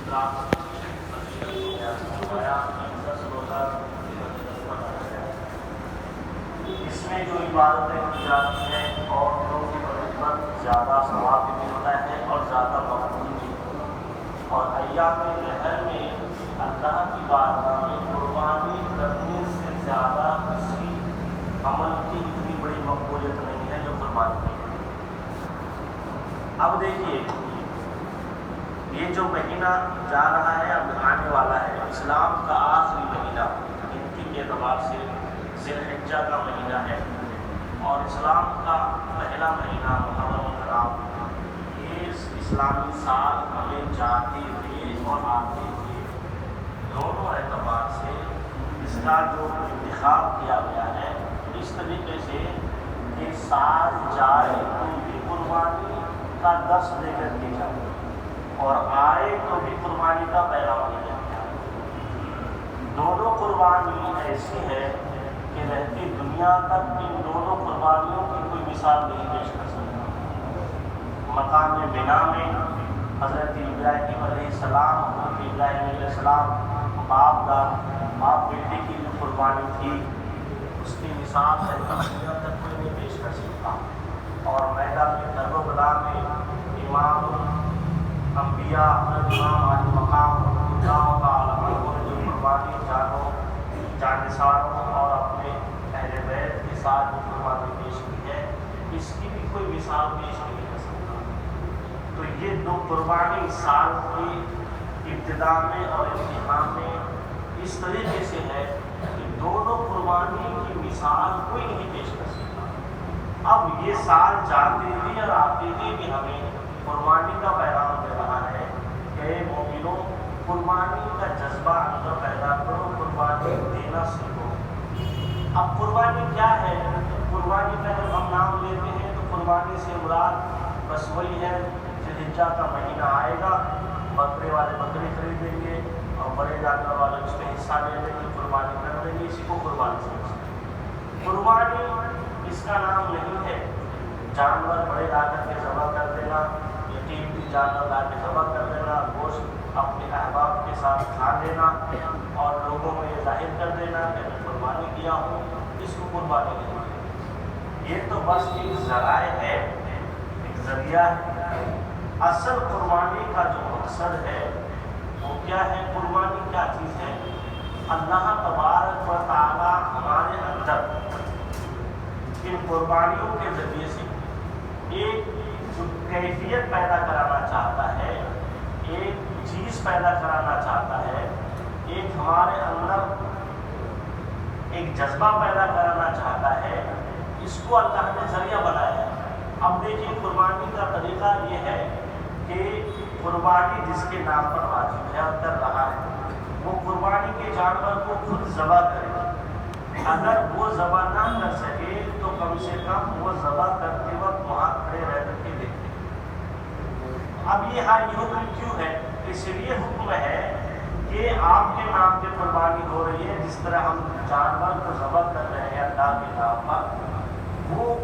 اس میں جو عبادتیں کی جاتی ہیں اور جو پر زیادہ ثواب بھی ملتا ہے اور زیادہ مقبول بھی، اور ایام لہر میں اللہ کی بارگاہ میں قربانی کرنے سے زیادہ کسی عمل کی اتنی بڑی مقبولیت نہیں ہے جو قربانی کی ہے۔ اب دیکھیے یہ جو مہینہ جا رہا ہے اب آنے والا ہے، اسلام کا آخری مہینہ گنتی کے اعتبار سے ذی الحجہ کا مہینہ ہے، اور اسلام کا پہلا مہینہ محرم الحرام۔ یہ اسلامی سال ہمیں جاتے ہوئے اور آتے ہوئے دونوں اعتبار سے اس کا جو انتخاب کیا گیا ہے اس طریقے سے کہ سال جائے تو بھی قربانی کا درس دے کر کے جائے اور آئے تو بھی قربانی کا پیغام دے کر کے آئے۔ دونوں قربانی ایسی ہے کہ رہتی دنیا تک ان دونوں قربانیوں کی کوئی مثال نہیں پیش کر سکتا۔ مقام بنا میں حضرت ابراہیم علیہ السلام، حضرت ابراہیم علیہ السلام باپ بیٹے کی جو قربانی تھی اس کی مثال ہے دنیا تک کوئی نہیں پیش کر سکتا۔ اور میدان کربلا میں امام انبیاء امام علی مقام اللہ تعالیٰ نے جو قربانی جانثاروں اور اپنے اہل بیت کے ساتھ جو قربانی پیش کی ہے اس کی بھی کوئی مثال پیش نہیں کر سکتا۔ تو یہ دو قربانی سال کی ابتدا میں اور انتہا میں اس طریقے سے ہے کہ دونوں قربانی کی مثال کوئی نہیں پیش کر سکتا۔ اب یہ سال جاتے ہوئے اور آتے ہوئے بھی ہمیں قربانی کا پیغام دے رہا ہے کہ اے مومنوں قربانی کا جذبہ اندر پیدا کرو، قربانی دینا سیکھو۔ اب قربانی کیا ہے؟ قربانی کا جب ہم نام لیتے ہیں تو قربانی سے مراد بس وہی ہے ذی الحجہ کا مہینہ آئے گا، بکرے والے بکری خریدیں گے اور بڑے جانور والے اس میں حصہ لے لیں گے، قربانی کر دیں گے، اسی کو قربانی سمجھتے ہیں۔ قربانی اس کا نام نہیں ہے جانور بڑے لا کر کے ذبح کر دینا، قیمتی جانور لا کے ذبح کر دینا، گوشت اپنے احباب کے ساتھ کھا لینا اور لوگوں میں یہ ظاہر کر دینا کہ میں قربانی کیا ہوں، اس کو قربانی نہیں ہے۔ یہ تو بس ایک ذرائع ہے، ایک ذریعہ ہے۔ اصل قربانی کا جو مقصد ہے وہ کیا ہے؟ قربانی کیا چیز ہے؟ اللہ تبارک و تعالی ہمارے اندر ان قربانیوں کے ذریعے سے ایک جو کیفیت پیدا کرانا چاہتا ہے، ایک چیز پیدا کرانا چاہتا ہے، ایک ہمارے اندر ایک جذبہ پیدا کرانا چاہتا ہے، اس کو اللہ نے ذریعہ بنایا ہے۔ اب دیکھیے قربانی کا طریقہ یہ ہے کہ قربانی جس کے نام پر واجب ہے اور کر رہا ہے وہ قربانی کے جانور کو خود ذبح کرے۔ اگر وہ ذبح نہ کر سکے تو کم سے کم وہ ذبح کرتے وقت وہاں کھڑے رہ کر کے دیکھے۔ اب یہ حکم کیوں ہے؟ اس لیے حکم ہے کہ آپ کے نام پہ قربانی ہو رہی ہے، جس طرح ہم جانور کو ذبح کر رہے ہیں اللہ کے نام پر، وہ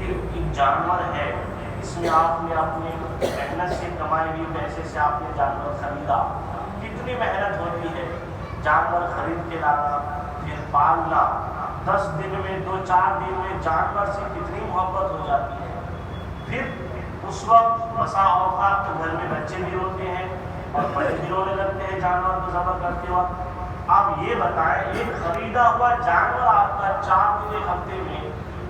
ایک جانور ہے، اس میں آپ نے اپنی محنت سے کمائی ہوئی پیسے سے آپ نے جانور خریدا، کتنی محنت ہوتی ہے جانور خرید کے لانا، پھر پالنا، 10 دن میں 2-4 دن میں جانور سے کتنی محبت ہو جاتی ہے۔ پھر اس وقت بسا اوقات تو گھر میں بچے بھی روتے ہیں اور بڑے بھی رونے لگتے ہیں جانور کو ذبح کرتے وقت۔ آپ یہ بتائیں ایک خریدا ہوا جانور آپ کا 4 دن 1 ہفتے میں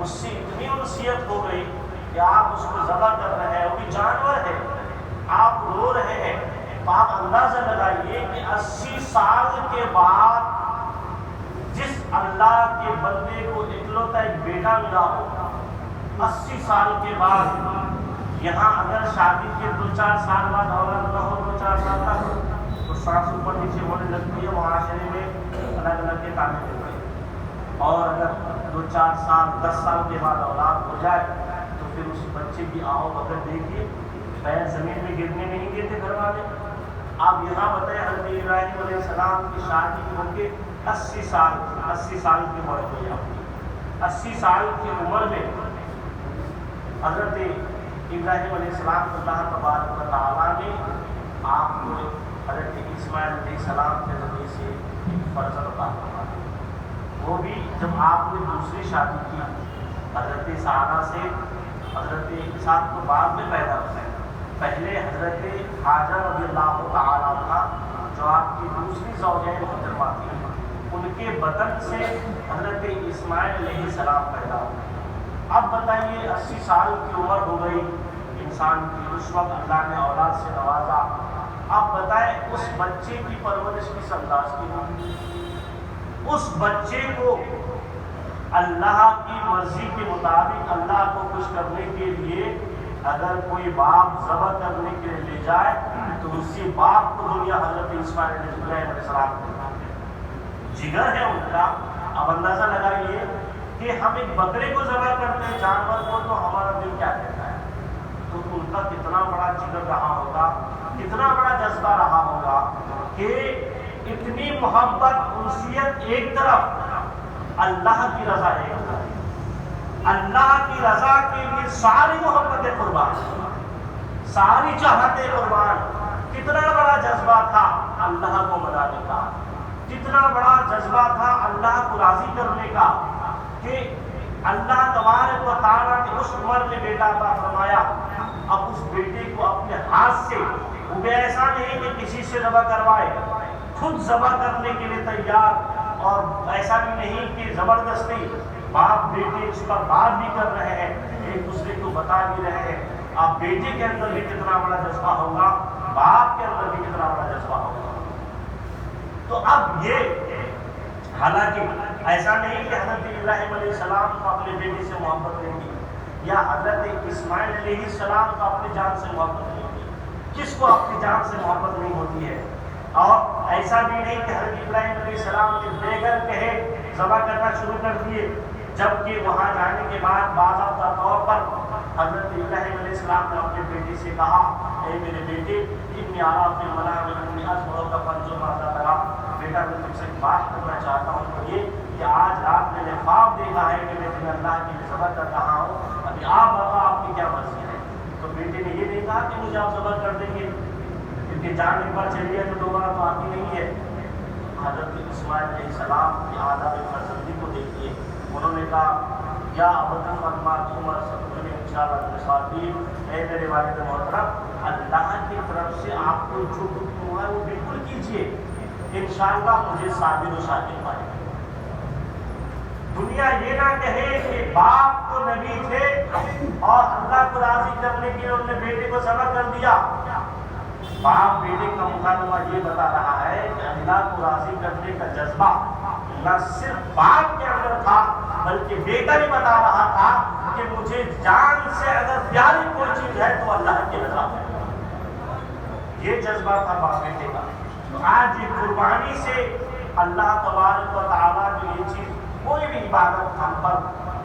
اس سے اتنی انسیت ہو گئی کہ آپ اس کو ذبح کر رہے ہیں، وہ بھی جانور ہے، آپ رو رہے ہیں، تو آپ اندازہ لگائیے کہ 80 سال کے بعد جس اللہ کے بندے کو اکلوتا ایک بیٹا ملا ہو، 80 سال کے بعد یہاں اگر شادی کے 2-4 سال بعد اولاد نہ ہو، 2-4 سال تک تو سانس اوپر نیچے ہونے لگتی ہے، معاشرے میں الگ الگ کے تانے دیتے ہیں۔ اور اگر 2-4 سال 10 سال کے بعد اولاد ہو جائے تو پھر اس بچے کی آؤ بغیر دیکھیے پیر زمین میں گرنے نہیں دیتے گھر والے۔ آپ یہاں بتائیں حضرت ابراہیم علیہ السلام کی شادی ہو کے 80 سال کی عمر ہوئی آپ کی، 80 سال کی عمر میں حضرت ابراہیم علیہ السلام اللہ تبارک و تعالیٰ نے آپ کو حضرت اسماعیل علیہ السلام کے ذریعے سے ایک فرزند عطا فرمایا. وہ بھی جب آپ نے دوسری شادی کی حضرت سارہ سے، حضرت اسحاق کو بعد میں پیدا ہوئے. پہلے حضرت ہاجر رضی اللہ تعالیٰ عنہ جو آپ کی دوسری زوجہ محترمہ تھی، ان کے بطن سے حضرت اسماعیل علیہ السلام پیدا ہوئے. اب بتائیے 80 سال کی عمر ہو گئی انسان کی، اس وقت اللہ نے اولاد سے نوازا. اب بتائیں اس بچے کی پرورش کس انداز کی ہوگی؟ اس بچے کو اللہ کی مرضی کے مطابق اللہ کو خوش کرنے کے لیے اگر کوئی باپ ذبح کرنے کے لیے لے جائے تو اسی باپ کو دنیا حضرت اسماعیل علیہ السلام جگر ہے ان کا. اب اندازہ لگائیے کہ ہم ایک بکرے کو ذبح کرتے ہیں جانور کو تو ہمارا دل کیا کہتا ہے. تو ان کا کتنا بڑا جگر رہا ہوگا، کتنا بڑا جذبہ رہا ہوگا کہ اتنی محبت انسیت ایک طرف، اللہ کی رضا ایک طرف. اللہ کی رضا کے لیے ساری محبتیں قربان، ساری چاہتیں قربان. کتنا بڑا جذبہ تھا اللہ کو منانے کا، کتنا بڑا جذبہ تھا اللہ کو راضی کرنے کا کہ اللہ تبارک و تعالیٰ نے اس عمر میں بیٹا عطا فرمایا. اب اس بیٹے کو اپنے ہاتھ سے، وہ بھی ایسا نہیں کہ کسی سے ذبح کروائے، خود ذبح کرنے کے لیے تیار. اور ایسا بھی نہیں کہ زبردستی باپ بیٹے اس پر بات بھی کر رہے ہیں، ایک دوسرے کو بتا بھی رہے ہیں. اب بیٹے کے اندر بھی کتنا بڑا جذبہ ہوگا، باپ کے اندر بھی کتنا بڑا جذبہ ہوگا. تو اب یہ حالانکہ ایسا نہیں کہ حضرت ابراہیم علیہ السلام کو اپنے بیٹے سے محبت نہیں کی، یا حضرت اسماعیل علیہ السلام کو اپنی جان سے محبت نہیں کی. کس کو اپنی جان سے محبت نہیں ہوتی ہے؟ اور ایسا بھی نہیں کہ حضرت ابراہیم علیہ السلام نے بغیر کہے ذبح کرنا شروع کر دیے، جبکہ وہاں جانے کے بعد باضابطہ طور پر حضرت ابراہیم علیہ السلام نے اپنے بیٹے سے کہا، اے میرے بیٹے اتنی آرام میں منع میں کا پنجو ماتا ترا، بیٹا میں تم سے ایک بات کرنا چاہتا ہوں، تو یہ کہ آج رات میں نے خواب دیکھا ہے کہ میں تمہیں اللہ کے لیے ذبح کر رہا ہوں، ابھی آپ بتاؤ آپ کی کیا مرضی ہے. تو بیٹے نے یہ نہیں کہا کہ مجھے آپ ذبح کر دیں گے، کیونکہ جان ایک بار چلی ہے تو دوبارہ تو آتی نہیں ہے. حضرت اسماعیل علیہ السلام کی آداب فرزندی کو دیکھیے، انہوں نے کہا یا ابتن علمات عمر سبزنی انشاءاللہ صادق، اے میرے والد محترم اللہ کی طرف سے آپ کو جو حکم ہوا ہے وہ بالکل کیجیے، انشاءاللہ مجھے صابر و شاکر پائے. دنیا یہ نہ کہے کہ باپ تو نبی تھے اور اللہ کو راضی کرنے کے لیے انہوں نے بیٹے کو ذبح کر دیا. باپ بیٹے کا مکالمہ یہ بتا رہا ہے کہ اللہ کو راضی کرنے کا جذبہ نہ صرف باپ کے اندر تھا بلکہ بیٹا بھی بتا رہا تھا کہ مجھے جان سے اگر پیاری کوئی چیز ہے تو اللہ کی رضا ہے. یہ جذبہ تھا باپ بیٹے کا. تو آج یہ قربانی سے اللہ تبارک و تعالیٰ جو یہ چیز، کوئی بھی عبادت ہم پر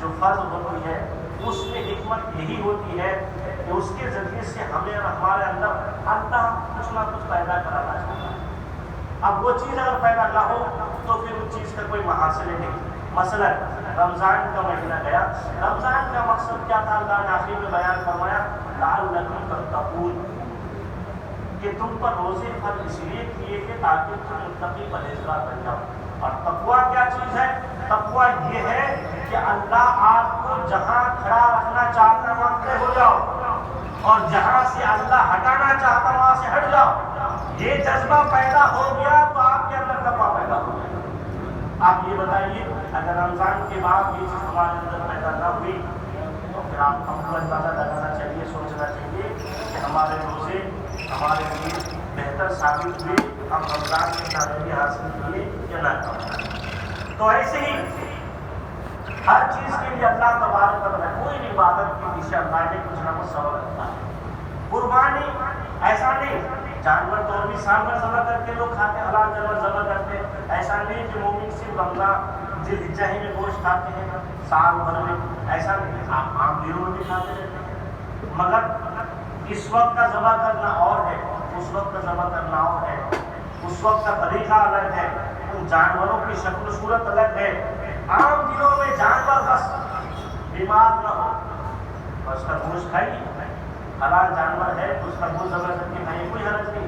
جو فرض ہوتی ہے اس میں حکمت یہی ہوتی ہے کہ اس کے ذریعے سے ہمیں اور ہمارے اندر اللہ کچھ نہ کچھ پیدا کرانا چاہتا ہے. اب وہ چیز اگر پیدا نہ ہو تو پھر اس چیز کا کوئی محاصلے نہیں. مثلا رمضان کا مہینہ گیا، رمضان کا مقصد کیا تھا؟ اللہ نے آخر میں بیان فرمایا لعلکم تتقون، کہ تم پر روزے فرض اس لیے کیے کہ تاکہ تم متقی پرہیزگار بن جاؤ. اور تقویٰ کیا چیز ہے؟ تقویٰ یہ ہے کہ اللہ آپ کو جہاں کھڑا رکھنا چاہتا ہے وہاں کھڑے ہو جاؤ، اور جہاں سے اللہ ہٹانا چاہتا ہے وہاں سے ہٹ جاؤ. یہ جذبہ پیدا ہو گیا تو آپ کے اندر تقویٰ پیدا ہو گیا. آپ یہ بتائیے اگر رمضان کے بعد یہ چیز ہمارے اندر پیدا نہ ہوئی تو پھر آپ ہم کو اندازہ لگانا چاہیے، سوچنا چاہیے کہ ہمارے روزے ہمارے لیے بہتر ثابت ہوئے، ہم رمضان کی کامیابی حاصل کیے یا نہ کریں. تو ایسے ہی ہر چیز کے لیے اللہ تبارک و تعالیٰ کوئی بھی عبادت کے پیچھے اللہ نے کچھ نہ کچھ سبب رکھتا ہے. قربانی ایسا نہیں جانور تو بھی جانور ذبح کر کے لوگ کھاتے ہیں، حلال جانور ذبح کرتے ہیں. ایسا نہیں کہ مومن صرف رمضان ذی الحجہ ہی میں گوشت کھاتے ہیں سال بھر میں، ایسا نہیں. آپ عام دنوں میں بھی کھاتے رہتے ہیں، مگر اس وقت کا ذبح کرنا اور ہے، اس وقت کا ذبح کرنا اور ہے، اس وقت کا طریقہ الگ ہے، ان جانوروں کی شکل و صورت الگ ہے. عام دنوں میں جانور بس بیمار نہ ہو اس کا گوشت کھائیے، حلال جانور ہے اس کا گوشت ذبح کر کے کھائیے، کوئی حرج نہیں.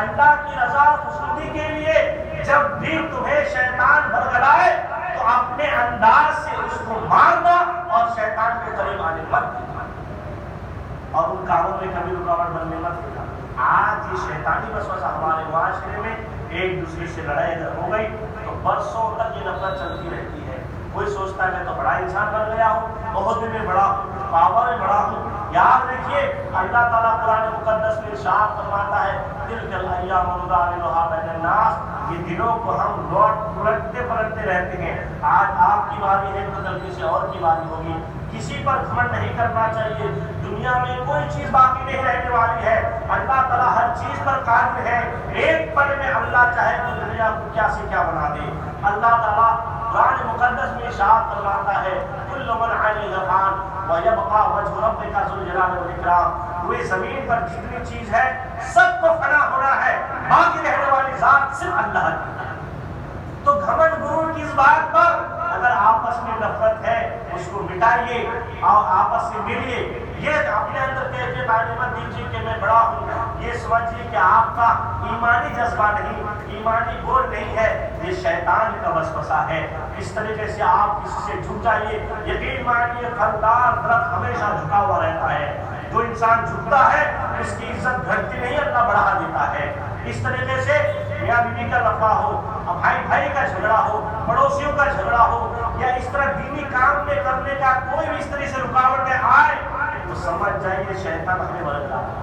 اللہ کی رضا خوشنودی کے لیے جب بھی تمہیں شیطان بھرگلائے تو اپنے انداز سے اس کو مارنا اور شیطان کے قریب آنے مت دینا اور ان کاموں میں کبھی رکاوٹ بننے مت دینا۔ آج یہ شیطانی وسوسہ ہمارے معاشرے میں ایک دوسرے سے لڑائی ہو گئی تو برسوں تک یہ نفرت چلتی رہتی ہے۔ کوئی سوچتا ہے میں تو بڑا انسان بن گیا ہوں، عہدے میں بڑا ہوں، پاور میں بڑا ہوں۔ یاد رکھیے اللہ تعالیٰ قرآن مقدس میں ارشاد فرماتا ہے تلک الایام نداولها بین الناس، یہ دنوں کو ہم پلٹتے پلٹتے رہتے ہیں۔ آج آپ کی باری ہے تو کل کسی اور کی باری ہوگی۔ کسی پر گھمنڈ نہیں کرنا چاہیے۔ دنیا میں کوئی چیز باقی نہیں رہنے والی ہے۔ اللہ تعالیٰ ہر چیز پر قادر ہے۔ ایک پل میں اللہ چاہے تو دنیا کو کیا سے کیا بنا دے۔ اللہ تعالیٰ قرآن مقدس میں ارشاد فرماتا ہے کل من علیہا فان ویبقى وجہ ربک ذو الجلال والاکرام، پوری زمین پر جتنی چیز ہے سب کو فنا ہونا ہے، باقی رہنے والی ذات صرف اللہ کی ہے۔ تو گھمنڈ غرور کی اس بات پر اگر آپس میں نفرت ہے اس کو مٹائیے اور آپس سے ملیے۔ یہ اپنے اندر کیفیت تعلیمت دیجیے کہ میں بڑا ہوں، یہ سمجھیے کہ آپ کا ایمانی جذبہ نہیں، ایمانی گول نہیں ہے، یہ شیطان کا وسوسہ ہے۔ اس طریقے سے آپ کسی سے جھک جائیے۔ یقین مانیے پھلدار درخت ہمیشہ جھکا ہوا رہتا ہے، جو انسان جھکتا ہے اس کی عزت گھٹتی نہیں، اللہ بڑھا دیتا ہے۔ اس طریقے سے میاں بیوی کا لفڑا ہو، بھائی بھائی کا جھگڑا ہو، پڑوسیوں کا جھگڑا ہو، یا اس طرح دینی کام میں کرنے کا کوئی بھی اس طرح سے رکاوٹ میں آئے تو سمجھ جائیے شیطان ہمیں ورگلا ہے۔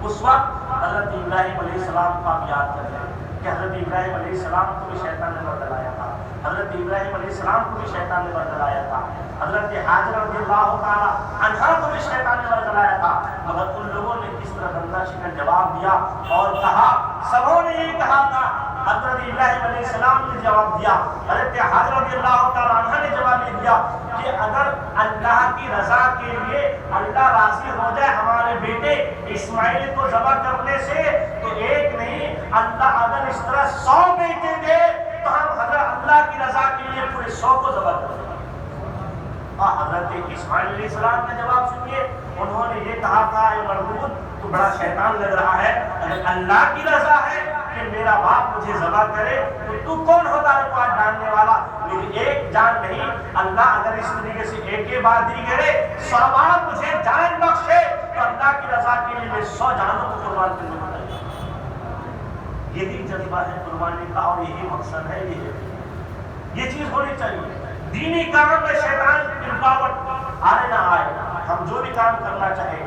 اس وقت حضرت ابراہیم علیہ السلام کو آپ یاد کر لیں کہ حضرت ابراہیم علیہ السلام کو بھی شیطان نے ورگلایا تھا، حضرت ابراہیم علیہ السلام کو بھی شیطان نے ورگلایا تھا، حضرت حاجر رضی اللہ تعالی عنہا کو بھی شیطان نے ورگلایا تھا، مگر ان لوگوں نے کس طرح بندہ شکن جواب دیا اور کہا، سبوں نے یہ کہا تھا، حضرت ابراہیم علیہ السلام نے جواب دیا، حضرت حاجر رضی اللہ تعالی عنہا نے جواب دیا کہ اگر اللہ کی رضا کے لیے اللہ راضی ہو جائے ہمارے بیٹے اسماعیل کو ذبح کرنے سے تو ایک نہیں، اللہ اگر اس طرح 100 بیٹے دے تو ہم حضرت اللہ کی رضا کے لیے پورے 100 کو ذبح کر دیں۔ اور حضرت اسماعیل علیہ السلام کا جواب سنیے، انہوں نے یہ کہا تھا اے مردود تو بڑا شیطان لگ رہا ہے، اگر اللہ کی رضا ہے کہ میرا باپ مجھے ذبح کرے تو کون ہوتا ہے پاس ڈالنے والا، لیکن ایک جان نہیں، اللہ اگر اس طریقے سے ایک بار دی کرے 100 بار مجھے جان بخشے تو اللہ کی رضا کے لیے میں 100 جانوں کو قربان کرنے کو تیار ہوں۔ یہی جذبہ ہے قربانی کا اور یہی مقصد ہے، یہ چیز ہونی چاہیے۔ دینی کام میں شیطان کی رکاوٹ آئے نہ آئے، ہم جو بھی کام کرنا چاہیں،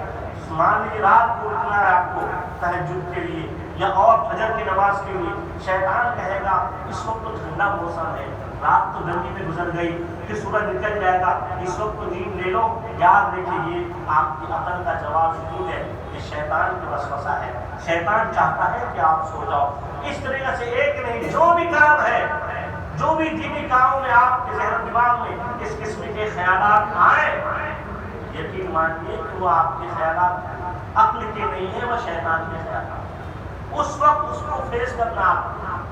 مان لیجیے رات کو اٹھنا ہے آپ کو تہجد کے لیے یا اور فجر کی نماز کے لیے، شیطان کہے گا اس وقت تو ٹھنڈا موسم ہے، رات تو گرمی میں گزر گئی، پھر سورج نکل جائے گا، اس وقت تو نیند لے لو۔ یاد رکھیے یہ آپ کی عقل کا جواب ضرور ہے، یہ شیطان کا وسوسہ ہے۔ شیطان چاہتا ہے کہ آپ سو جاؤ۔ اس طریقے سے ایک نہیں، جو بھی کام ہے، جو بھی دینی کاموں میں آپ کے ذہن دماغ میں اس قسم کے خیالات آئیں، یقین مانیے کہ وہ آپ کے خیالات عقل کے نہیں ہیں، وہ شیطان کے خیالات۔ اس وقت اس کو فیس کرنا،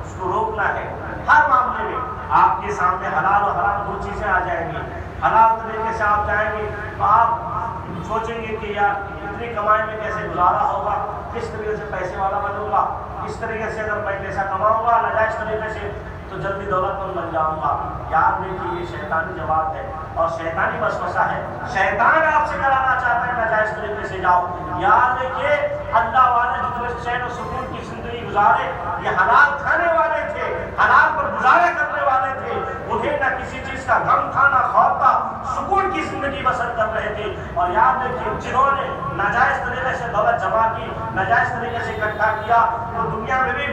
اس کو روکنا ہے۔ ہر معاملے میں آپ کے سامنے حلال و حرام دو چیزیں آ جائیں گی، حلال طریقے سے آپ جائیں گے تو آپ سوچیں گے کہ یار اتنی کمائی میں کیسے گزارا ہوگا، کس طریقے سے پیسے والا بنوں گا، اس طریقے سے اگر میں پیسہ کماؤں گا ناجائز طریقے سے تو جلدی دولت مند بن جاؤں گا۔ یاد رکھیے یہ شیطانی جواب ہے اور شیطانی وسوسہ ہے، شیطان آپ سے کرانا چاہتا ہے ناجائز طریقے سے جاؤ۔ یاد رکھیے اللہ والے جو چین و سکون کی زندگی گزارے یہ حلال کھانے والے تھے، حلال پر گزارا کرنے والے تھے، انہیں نہ کسی چیز کا غم تھا نہ خوف تھا، سکون کی زندگی بسر کر رہے تھے۔ اور یاد رکھیے جنہوں نے ناجائز طریقے سے دولت جمع کی، ناجائز طریقے سے اکٹھا کیا، وہ دنیا میں بھی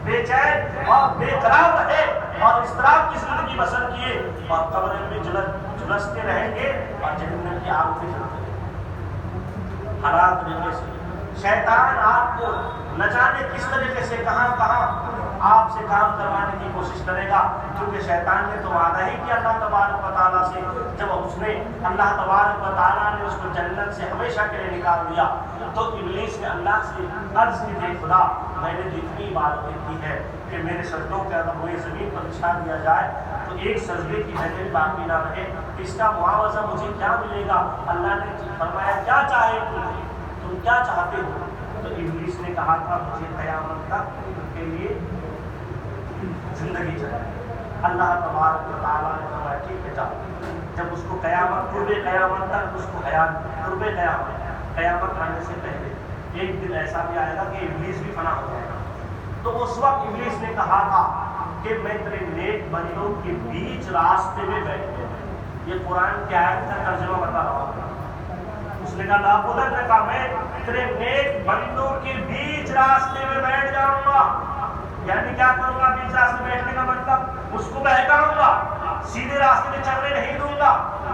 بے چین اور بے قرار رہے اور اضطراب کی زندگی بسر کیے اور قبر میں جھلستے رہیں گے اور جہنم کی آگ میں جلتے رہیں گے۔ حلال طریقے سے شیطان آپ کو نہ جانے کس طریقے سے کہاں کہاں آپ سے کام کروانے کی کوشش کرے گا، کیونکہ شیطان نے تو وعدہ ہی کیا اللہ تبارک و تعالیٰ سے، جب اس نے اللہ تبارک و تعالیٰ نے اس کو جنت سے ہمیشہ کے لیے نکال دیا تو ابلیس نے اللہ سے عرض کی کہ خدا میں نے جتنی عبادتیں کی ہے کہ میرے سجدوں کے اگر مجھے زمین پر بچھا دیا جائے تو ایک سجدے کی جگہ باقی نہ رہے، اس کا معاوضہ مجھے کیا ملے گا؟ اللہ نے فرمایا کیا چاہے تم کیا چاہتے ہو؟ کہا تھا مجھے قیامت تک کے لیے زندگی چلائے. اللہ تبارک و تعالیٰ نے فرمایا ٹھیک ہے جاؤ. جب اس کو قیامت قرب قیامت تک اس کو حیات قرب قیامت آنے سے پہلے ایک دن ایسا بھی آئے گا کہ ابلیس بھی فنا ہو جائے گا. تو اس وقت ابلیس نے کہا تھا کہ میں تیرے نیک بندوں کے بیچ راستے میں بیٹھ گیا. یہ قرآن کی آیت کا ترجمہ بتا رہا ہوں. اس نے کہا لاپودر نے کہا میں تیرے نیک بندوں کے بیچ راستے میں بیٹھ جاؤں گا. یعنی کیا کروں گا؟ بیچ راستے بیٹھنے کا مطلب اس کو بہکاؤں گا, سیدھے راستے میں چلنے نہیں دوں گا,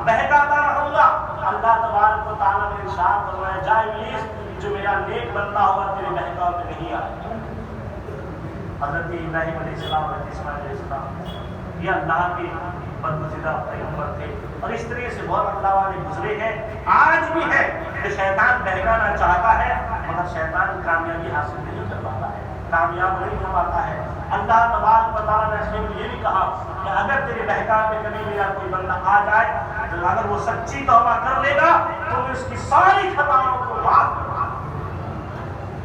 بہکاتا رہوں گا. اللہ تبارک و تعالیٰ نے ارشاد فرمایا جا ابلیس جو میرا نیک بندہ ہوگا تیرے بہکاؤ میں نہیں آئے گا. حضرت ابراہیم علیہ السلام اور اسماعیل علیہ السلام یہ اللہ کے برگزیدہ پیغمبر تھے اور اس طریقے سے بہت اللہ والے گزرے ہیں. آج بھی ہے کہ شیطان بہکانا چاہتا ہے مگر شیطان کامیابی حاصل نہیں کر پاتا ہے, کامیاب نہیں ہو پاتا ہے. اللہ تبارک و تعالیٰ نے یہ بھی کہا کہ اگر تیرے بہکاؤ میں کبھی میرا کوئی بندہ آ جائے تو اگر وہ سچی توبہ کر لے گا تو میں اس کی ساری خطاؤں کو معاف کر دوں گا.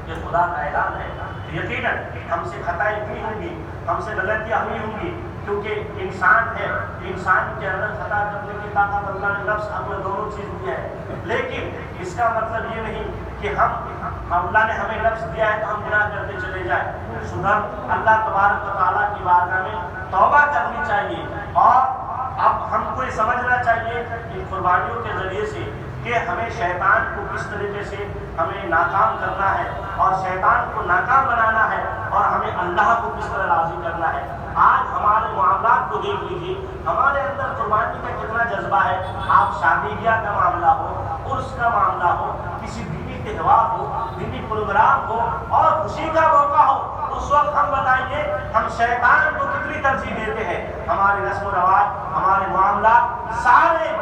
یہ خدا کا اعلان ہے. یقیناً ہم سے خطائیں بھی ہوں گی, ہم سے غلطیاں بھی ہوں گی کیونکہ انسان ہے. انسان کے اندر خطا کرنے کی طاقت اللہ نے نفس عقل دونوں چیز دی ہے. لیکن اس کا مطلب یہ نہیں کہ اللہ نے ہمیں نفس دیا ہے تو ہم گناہ کرتے چلے جائیں. سدھر اللہ تبارک و تعالیٰ کی بارگاہ میں توبہ کرنی چاہیے. اور اب ہم کو یہ سمجھنا چاہیے کہ قربانیوں کے ذریعے سے کہ ہمیں شیطان کو کس طریقے سے ہمیں ناکام کرنا ہے اور شیطان کو ناکام بنانا ہے اور ہمیں اللہ کو کس طرح راضی کرنا ہے. آج ہمارے معاملات کو دیکھ لیجیے, ہمارے اندر قربانی کا کتنا جذبہ ہے. آپ شادی بیاہ کا معاملہ ہو, عرس کا معاملہ ہو, کسی دینی تہوار ہو, دینی پروگرام ہو اور خوشی کا موقع ہو, اس وقت ہم بتائیے ہم شیطان کو کتنی ترجیح دیتے ہیں. ہمارے رسم و رواج, ہمارے معاملات سارے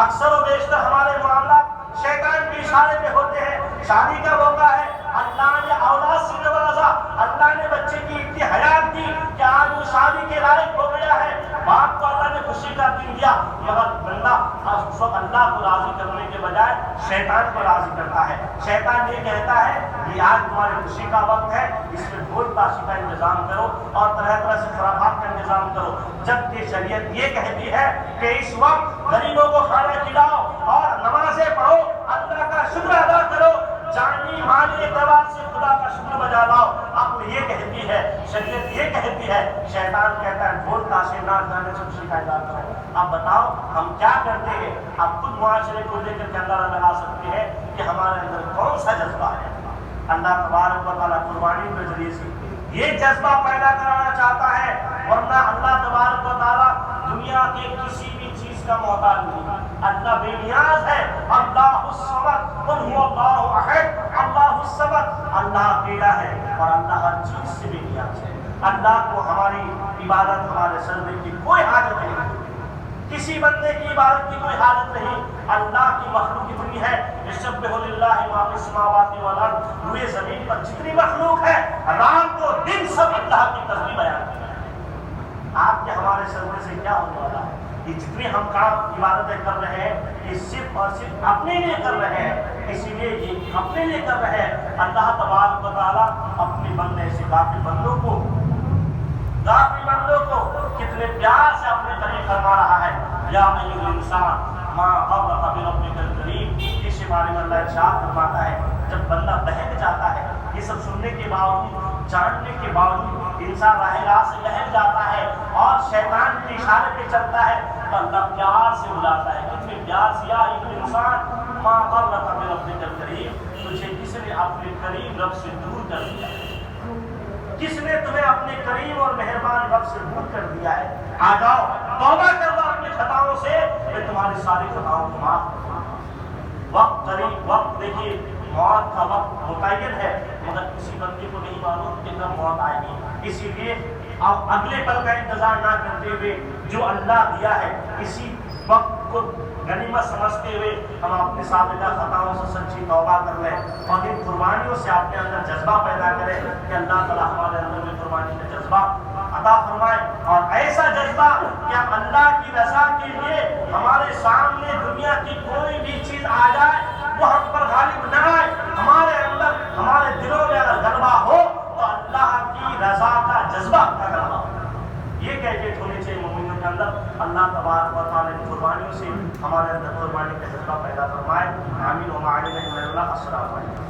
اکثر و بیشتر ہمارے معاملات شیطان کے اشارے پہ ہوتے ہیں. شادی کا موقع ہے, اللہ نے اولاد سے نوازا, اللہ نے بچے کی اتنی حیات دی کہ آج وہ شادی کے لائق ہو گیا ہے. باپ کو اللہ نے خوشی کا دن دیا مگر بندہ اس وقت اللہ کو راضی کرنے کے بجائے شیطان کو راضی کرتا ہے. شیطان یہ کہتا ہے کہ آج تمہاری خوشی کا وقت ہے, اس میں ڈھول تاشی کا انتظام کرو اور طرح طرح سے خرافات کا انتظام کرو. جبکہ شریعت یہ کہتی ہے کہ اس وقت غریبوں کو کھانا کھلاؤ اور نمازیں پڑھو, اللہ کا شکر ادا کرو, جانی مالی اعتبار سے خدا کا شکر بجا لاؤ. عقل یہ کہتی ہے, شریعت یہ کہتی ہے, شیطان کہتا ہے ڈھول تاشے ناچ گانے سے خوشی کا اظہار کرو. اب بتاؤ ہم کیا کرتے ہیں؟ اب خود معاشرے کو لے کر کے اندازہ لگا سکتے ہیں کہ ہمارے اندر کون سا جذبہ ہے. اللہ تبارک و تعالیٰ قربانی کے ذریعے سے یہ جذبہ پیدا کرانا چاہتا ہے, ورنہ اللہ تبارک و تعالیٰ دنیا کے کسی بھی چیز کا محتاج نہیں. اللہ بے نیاز ہے. اللہ الصمد قل هو اللہ احد, اللہ الصمد, اللہ اکیلا ہے اور اللہ ہر چیز سے بے نیاز ہے. اللہ کو ہماری عبادت, ہمارے سجدے کی کوئی حاجت نہیں, کسی بندے کی عبادت کی کوئی حاجت نہیں. اللہ کی مخلوق اتنی ہے, یسبح للہ ما فی السماوات والارض, روئے زمین پر جتنی مخلوق ہے رات و دن سب اللہ کی تسبیح بیان کرتے ہیں. آپ کے ہمارے سجدے سے کیا ہونے والا ہے؟ یہ جتنی ہم کام عبادتیں کر رہے ہیں یہ صرف اور صرف اپنے لیے کر رہے ہیں, اسی لیے یہ اپنے لیے کر رہے ہیں. اللہ تبارک و تعالیٰ اپنے بندے سے غافل بندوں کو کتنے پیار سے اپنے قریب فرما رہا ہے. یا ایھا الانسان ما غرک بربک الکریم, اس بارے میں اللہ ارشاد فرماتا ہے جب بندہ بہک جاتا ہے, یہ سب سننے کے باوجود, جاننے کے باوجود انسان راہ راہ سے بہک جاتا ہے اور شیطان کے اشارے پہ چلتا ہے تو اللہ پیار سے بلاتا ہے, کتنے پیار سے. یا ایھا الانسان ما غرک بربک الکریم, تجھے کس نے اپنے کریم رب سے دور کر دیا ہے, کس نے تمہیں اپنے کریم اور مہربان رب سے دور کر دیا ہے. آ جاؤ توبہ کر لو اپنی خطاؤں سے, میں تمہاری ساری خطاؤں کو معاف کر دوں. وقت قریب, وقت دیکھیے موت کا وقت متعین ہے مگر کسی بندے کو نہیں معلوم کہ کب موت آئے گی. اسی لیے آپ اگلے پل کا انتظار نہ کرتے ہوئے جو اللہ دیا ہے اسی وقت کو غنیمت سمجھتے ہوئے ہم اپنے سابقہ خطاؤں سے سچی توبہ کر لیں اور ان قربانیوں سے اپنے اندر جذبہ پیدا کریں کہ اللہ تعالیٰ ہمارے اندر میں قربانی کا جذبہ عطا فرمائے, اور ایسا جذبہ کہ ہم اللہ کی رضا کے لیے ہمارے سامنے دنیا کی کوئی بھی چیز آ جائے وہ ہم پر غالب نہ آئے, ہمارے اندر, ہمارے دلوں جذبہ اپنا کرنا، یہ کیفیت ہونی چاہیے مومنوں کے اندر۔ اللہ تبارک و تعالیٰ ان قربانیوں سے ہمارے اندر قربانی کا جذبہ پیدا فرمائے۔ آمین و ما علینا الا البلاغ۔ السلام علیکم۔